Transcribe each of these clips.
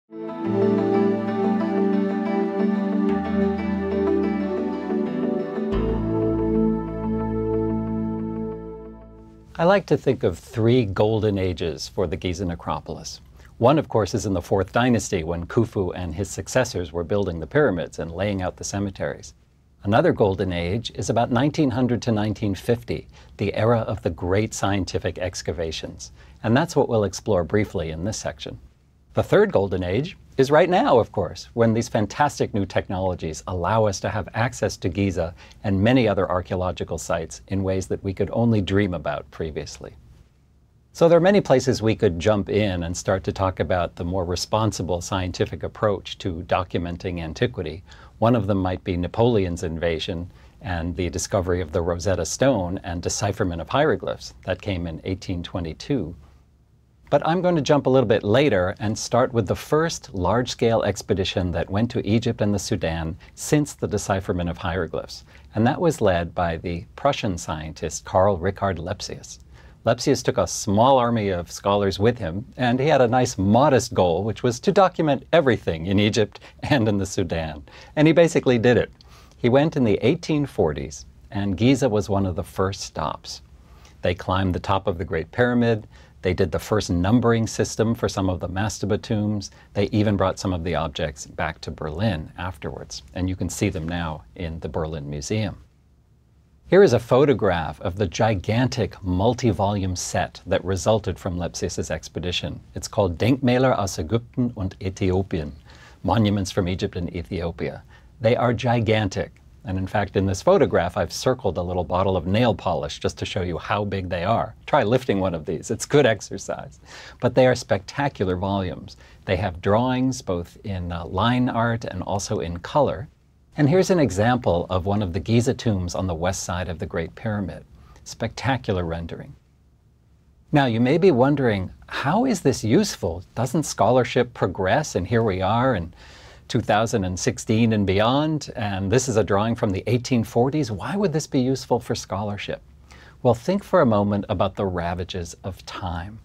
I like to think of three golden ages for the Giza necropolis. One, of course, is in the 4th dynasty when Khufu and his successors were building the pyramids and laying out the cemeteries. Another golden age is about 1900 to 1950, the era of the great scientific excavations. And that's what we'll explore briefly in this section. The third golden age is right now, of course, when these fantastic new technologies allow us to have access to Giza and many other archaeological sites in ways that we could only dream about previously. So there are many places we could jump in and start to talk about the more responsible scientific approach to documenting antiquity. One of them might be Napoleon's invasion and the discovery of the Rosetta Stone and decipherment of hieroglyphs. That came in 1822. But I'm going to jump a little bit later and start with the first large-scale expedition that went to Egypt and the Sudan since the decipherment of hieroglyphs. And that was led by the Prussian scientist Karl Richard Lepsius. Lepsius took a small army of scholars with him, and he had a nice modest goal, which was to document everything in Egypt and in the Sudan. And he basically did it. He went in the 1840s, and Giza was one of the first stops. They climbed the top of the Great Pyramid. They did the first numbering system for some of the mastaba tombs. They even brought some of the objects back to Berlin afterwards. And you can see them now in the Berlin Museum. Here is a photograph of the gigantic multi-volume set that resulted from Lepsius's expedition. It's called Denkmäler aus Ägypten und Äthiopien, Monuments from Egypt and Ethiopia. They are gigantic. And in fact, in this photograph, I've circled a little bottle of nail polish just to show you how big they are. Try lifting one of these. It's good exercise. But they are spectacular volumes. They have drawings both in line art and also in color. And here's an example of one of the Giza tombs on the west side of the Great Pyramid. Spectacular rendering. Now, you may be wondering, how is this useful? Doesn't scholarship progress? And here we are in 2016 and beyond, and this is a drawing from the 1840s. Why would this be useful for scholarship? Well, think for a moment about the ravages of time.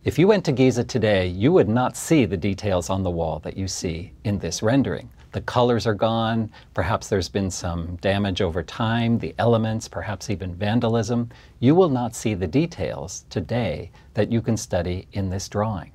If you went to Giza today, you would not see the details on the wall that you see in this rendering. The colors are gone, perhaps there's been some damage over time, the elements, perhaps even vandalism. You will not see the details today that you can study in this drawing.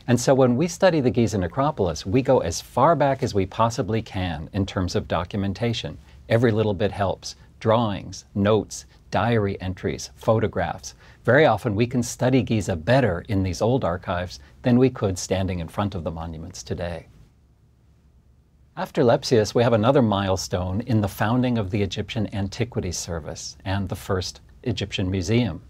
And so when we study the Giza necropolis, we go as far back as we possibly can in terms of documentation. Every little bit helps. Drawings, notes, diary entries, photographs. Very often we can study Giza better in these old archives than we could standing in front of the monuments today. After Lepsius, we have another milestone in the founding of the Egyptian Antiquities Service and the first Egyptian museum.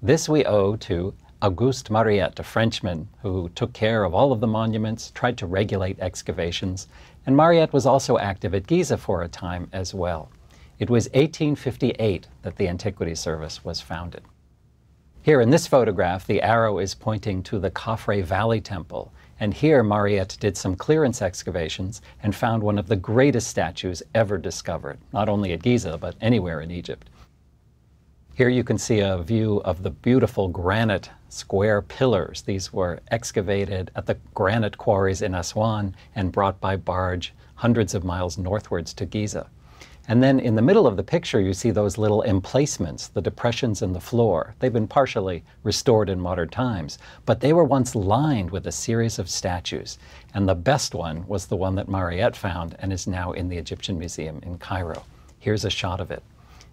This we owe to Auguste Mariette, a Frenchman who took care of all of the monuments, tried to regulate excavations, and Mariette was also active at Giza for a time as well. It was 1858 that the Antiquities Service was founded. Here in this photograph, the arrow is pointing to the Khafre Valley Temple, and here Mariette did some clearance excavations and found one of the greatest statues ever discovered, not only at Giza, but anywhere in Egypt. Here you can see a view of the beautiful granite square pillars. These were excavated at the granite quarries in Aswan and brought by barge hundreds of miles northwards to Giza. And then in the middle of the picture you see those little emplacements, the depressions in the floor. They've been partially restored in modern times, but they were once lined with a series of statues. And the best one was the one that Mariette found and is now in the Egyptian Museum in Cairo. Here's a shot of it.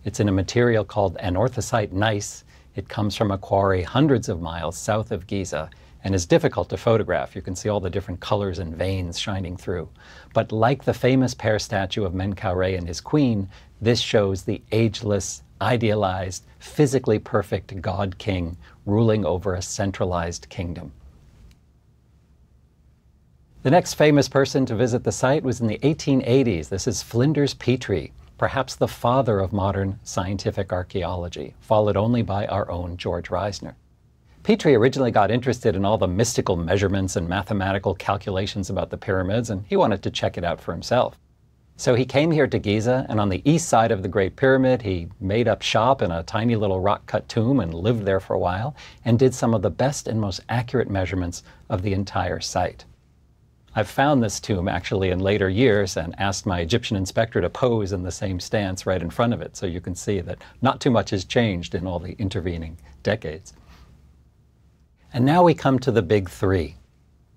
It's in a material called anorthosite gneiss. It comes from a quarry hundreds of miles south of Giza and is difficult to photograph. You can see all the different colors and veins shining through. But like the famous pear statue of Menkaure and his queen, this shows the ageless, idealized, physically perfect god-king ruling over a centralized kingdom. The next famous person to visit the site was in the 1880s. This is Flinders Petrie, perhaps the father of modern scientific archaeology, followed only by our own George Reisner. Petrie originally got interested in all the mystical measurements and mathematical calculations about the pyramids, and he wanted to check it out for himself. So he came here to Giza, and on the east side of the Great Pyramid, he made up shop in a tiny little rock-cut tomb and lived there for a while, and did some of the best and most accurate measurements of the entire site. I've found this tomb actually in later years and asked my Egyptian inspector to pose in the same stance right in front of it, so you can see that not too much has changed in all the intervening decades. And now we come to the big three.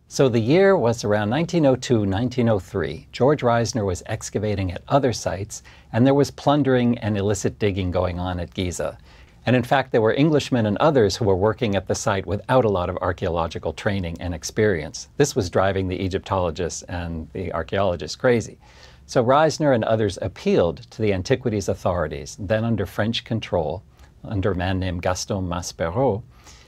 So the year was around 1902-1903. George Reisner was excavating at other sites, and there was plundering and illicit digging going on at Giza. And in fact, there were Englishmen and others who were working at the site without a lot of archaeological training and experience. This was driving the Egyptologists and the archaeologists crazy. So Reisner and others appealed to the antiquities authorities, then under French control, under a man named Gaston Maspero,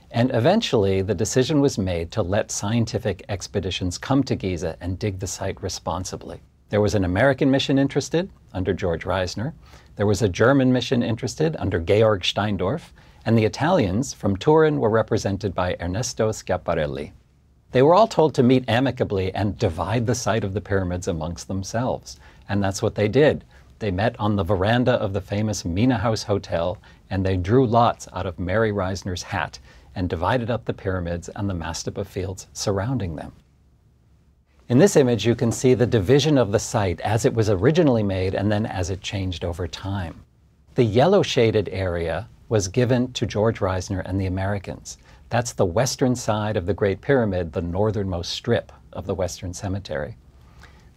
and eventually the decision was made to let scientific expeditions come to Giza and dig the site responsibly. There was an American mission interested under George Reisner. There was a German mission interested under Georg Steindorf, and the Italians from Turin were represented by Ernesto Schiaparelli. They were all told to meet amicably and divide the site of the pyramids amongst themselves, and that's what they did. They met on the veranda of the famous Mina House Hotel, and they drew lots out of Mary Reisner's hat and divided up the pyramids and the mastaba fields surrounding them. In this image, you can see the division of the site as it was originally made and then as it changed over time. The yellow shaded area was given to George Reisner and the Americans. That's the western side of the Great Pyramid, the northernmost strip of the Western Cemetery.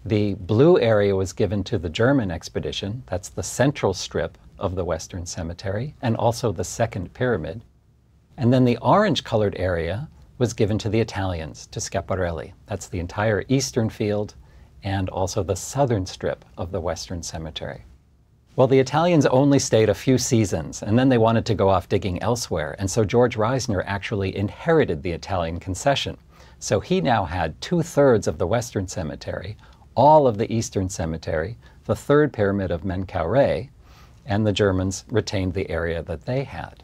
The blue area was given to the German expedition. That's the central strip of the Western Cemetery and also the second pyramid. And then the orange-colored area was given to the Italians, to Schiaparelli. That's the entire eastern field and also the southern strip of the Western Cemetery. Well, the Italians only stayed a few seasons, and then they wanted to go off digging elsewhere, and so George Reisner actually inherited the Italian concession. So he now had 2/3 of the Western Cemetery, all of the Eastern Cemetery, the third pyramid of Menkaure, and the Germans retained the area that they had.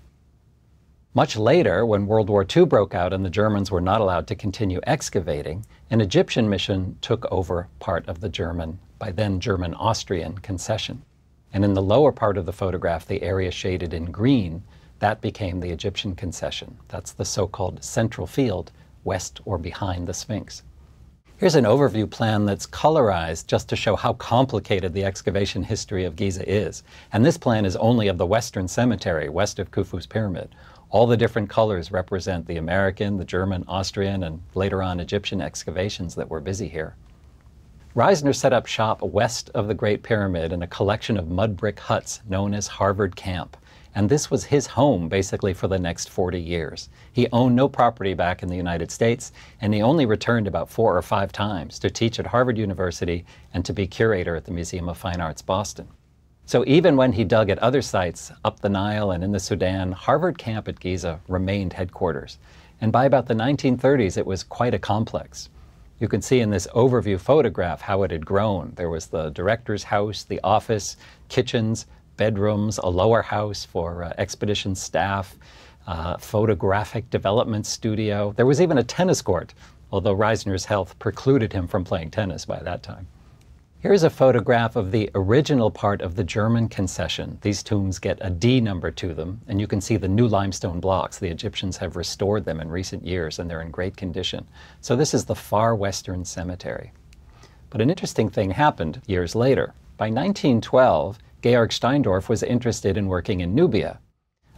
Much later, when World War II broke out and the Germans were not allowed to continue excavating, an Egyptian mission took over part of the German, by then German-Austrian, concession. And in the lower part of the photograph, the area shaded in green, that became the Egyptian concession. That's the so-called central field, west or behind the Sphinx. Here's an overview plan that's colorized just to show how complicated the excavation history of Giza is. And this plan is only of the Western Cemetery, west of Khufu's pyramid. All the different colors represent the American, the German, Austrian, and later on Egyptian excavations that were busy here. Reisner set up shop west of the Great Pyramid in a collection of mud brick huts known as Harvard Camp. And this was his home basically for the next 40 years. He owned no property back in the United States, and he only returned about 4 or 5 times to teach at Harvard University and to be curator at the Museum of Fine Arts, Boston. So even when he dug at other sites up the Nile and in the Sudan, Harvard Camp at Giza remained headquarters. And by about the 1930s, it was quite a complex. You can see in this overview photograph how it had grown. There was the director's house, the office, kitchens, bedrooms, a lower house for expedition staff, photographic development studio. There was even a tennis court, although Reisner's health precluded him from playing tennis by that time. Here's a photograph of the original part of the German concession. These tombs get a D number to them, and you can see the new limestone blocks. The Egyptians have restored them in recent years, and they're in great condition. So this is the far western cemetery. But an interesting thing happened years later. By 1912, Georg Steindorf was interested in working in Nubia.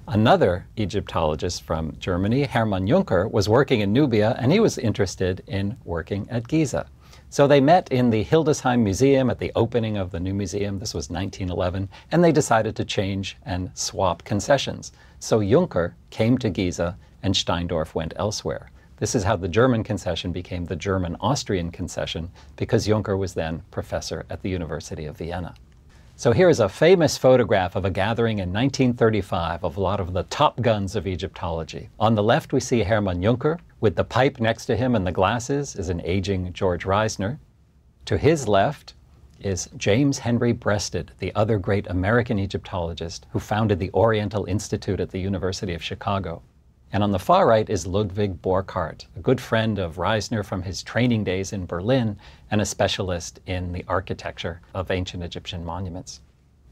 Another Egyptologist from Germany, Hermann Juncker, was working in Nubia, and he was interested in working at Giza. So they met in the Hildesheim Museum at the opening of the new museum. This was 1911, and they decided to change and swap concessions. So Juncker came to Giza, and Steindorf went elsewhere. This is how the German concession became the German-Austrian concession, because Juncker was then professor at the University of Vienna. So here is a famous photograph of a gathering in 1935 of a lot of the top guns of Egyptology. On the left, we see Hermann Juncker. With the pipe next to him and the glasses is an aging George Reisner. To his left is James Henry Breasted, the other great American Egyptologist who founded the Oriental Institute at the University of Chicago. And on the far right is Ludwig Borchardt, a good friend of Reisner from his training days in Berlin and a specialist in the architecture of ancient Egyptian monuments.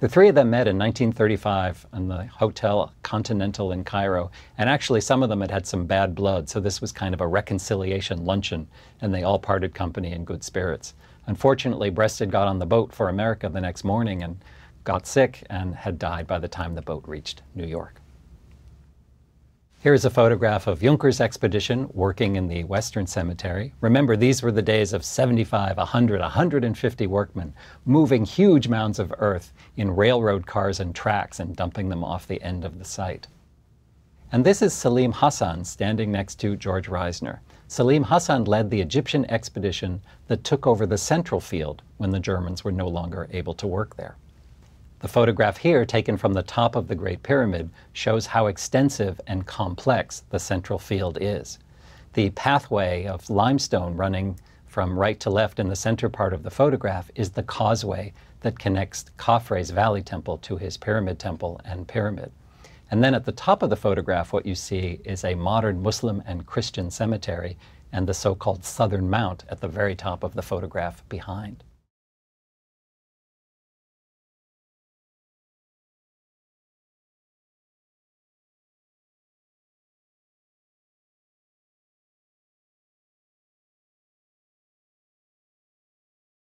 The three of them met in 1935 in the Hotel Continental in Cairo, and actually some of them had had some bad blood, so this was kind of a reconciliation luncheon, and they all parted company in good spirits. Unfortunately, Breasted got on the boat for America the next morning and got sick and had died by the time the boat reached New York. Here's a photograph of Junker's expedition working in the Western Cemetery. Remember, these were the days of 75, 100, 150 workmen moving huge mounds of earth in railroad cars and tracks and dumping them off the end of the site. And this is Salim Hassan standing next to George Reisner. Salim Hassan led the Egyptian expedition that took over the central field when the Germans were no longer able to work there. The photograph here, taken from the top of the Great Pyramid, shows how extensive and complex the central field is. The pathway of limestone running from right to left in the center part of the photograph is the causeway that connects Khafre's Valley Temple to his Pyramid Temple and pyramid. And then at the top of the photograph, what you see is a modern Muslim and Christian cemetery and the so-called Southern Mount at the very top of the photograph behind.